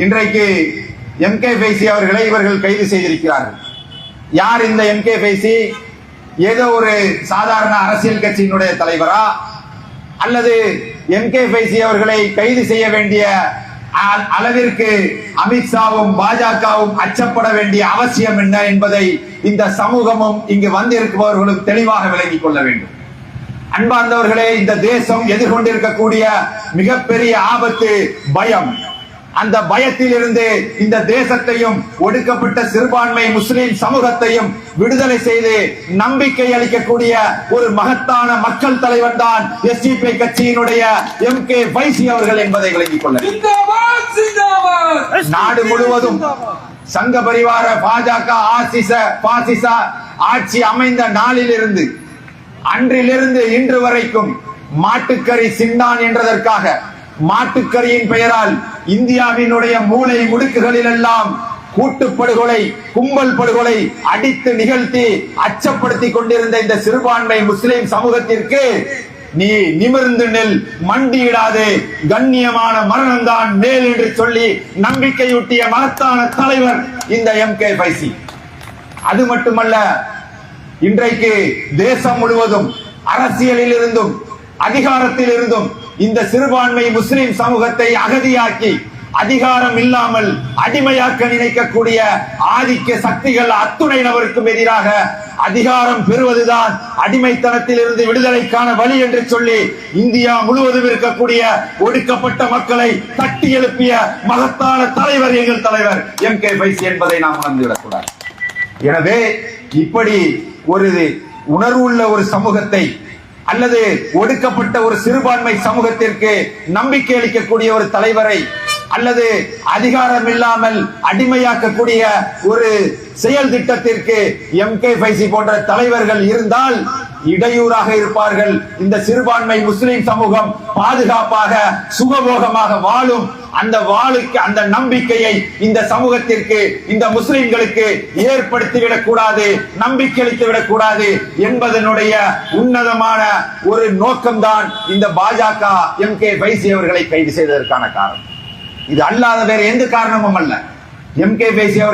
இன்றைக்கு எம்.கே. ஃபைசி அவர்களை இவர்கள் கைது செய்திருக்கிறார்கள். யார் இந்த எம்.கே. ஃபைசி? ஏதோ ஒரு சாதாரண அரசியல் கட்சியினுடைய தலைவரா, அல்லது எம்.கே. ஃபைசி அவர்களை கைது செய்ய வேண்டிய அளவிற்கு அமித்ஷாவும் பாஜகவும் அச்சப்பட வேண்டிய அவசியம் என்ன என்பதை இந்த சமூகமும் இங்கு வந்திருப்பவர்களும் தெளிவாக விளங்கிக் கொள்ள வேண்டும். அன்பார்ந்தவர்களே, இந்த தேசம் எதிர்கொண்டிருக்கக்கூடிய மிகப்பெரிய ஆபத்து பயம். அந்த பயத்தில் இருந்து இந்த தேசத்தையும் ஒடுக்கப்பட்ட சிறுபான்மை முஸ்லிம் சமூகத்தையும் விடுதலை செய்து நம்பிக்கை அளிக்கக்கூடிய ஒரு மகத்தான மக்கள் தலைவர் தான் எஸ்டிபி கட்சியினுடைய எம்.கே. ஃபைசி அவர்கள் என்பதை விளங்கிக் கொள்ள நாடு முழுவதும் சங்க பரிவார பாஜக பாசிச ஆட்சி அமைந்த நாளிலிருந்து அன்றிலிருந்து இன்று வரைக்கும் மாட்டுக்கறி சின்னான் என்றதற்காக மாட்டுக்கறியின் பெயரால் இந்தியாவினுடைய மூளை முடுக்குகளில் எல்லாம் கூட்டுப்படுகொலை, கும்பல் படுகொலை அடித்து நிகழ்த்தி அச்சப்படுத்தி கொண்டிருந்த இந்த சிறுபான்மை முஸ்லிம் சமூகத்திற்கு நீ நிமிர்ந்து நெல், மண்டியிடாது, கண்ணியமான மரணம் தான் மேல் என்று சொல்லி நம்பிக்கையூட்டிய மகத்தான தலைவர் இந்த எம்.கே. ஃபைசி. அது மட்டுமல்ல, இன்றைக்கு தேசம் முழுவதும் அரசியலில் இருந்தும் அதிகாரத்தில் இருந்தும் இந்த சிறுபான்மை முஸ்லிம் சமூகத்தை அகதியாக்கி அதிகாரம் இல்லாமல் அடிமையாக்க நினைக்கக்கூடிய ஆதிக்க சக்திகள் அத்துணை நபருக்கும் எதிராக அதிகாரம் பெறுவதுதான் அடிமைத்தனத்தில் இருந்து விடுதலைக்கான வழி என்று சொல்லி இந்தியா முழுவதும் இருக்கக்கூடிய ஒடுக்கப்பட்ட மக்களை தட்டி எழுப்பிய மகத்தான தலைவர் எங்கள் தலைவர் எம்.கே. ஃபைசி என்பதை நாம் மறந்துவிடக்கூடாது. எனவே இப்படி ஒரு உணர்வுள்ள ஒரு சமூகத்தை அல்லது ஒடுக்கப்பட்ட ஒரு சிறுபான்மை சமூகத்திற்கு நம்பிக்கை அளிக்கக்கூடிய ஒரு தலைவரை அல்லது அதிகாரம் இல்லாமல் அடிமையாக்கக்கூடிய ஒரு செயல் திட்டத்திற்கு எம்.கே. ஃபைசி போன்ற தலைவர்கள் இருந்தால் இடையூறாக இருப்பார்கள். இந்த சிறுபான்மை முஸ்லிம் சமூகம் பாதுகாப்பாக சுகபோகமாக வாழும். அந்த நம்பிக்கையை இந்த சமூகத்திற்கு, இந்த முஸ்லிம்களுக்கு ஏற்படுத்திவிடக் கூடாது, நம்பிக்கை அளித்துவிடக் கூடாது என்பதனுடைய உன்னதமான ஒரு நோக்கம்தான் இந்த பாஜக எம்.கே. ஃபைசி அவர்களை கைது செய்ததற்கான காரணம். இது அல்லாத வேற எந்த காரணமும் அல்ல. எம்.கே. ஃபைசி அவர்கள்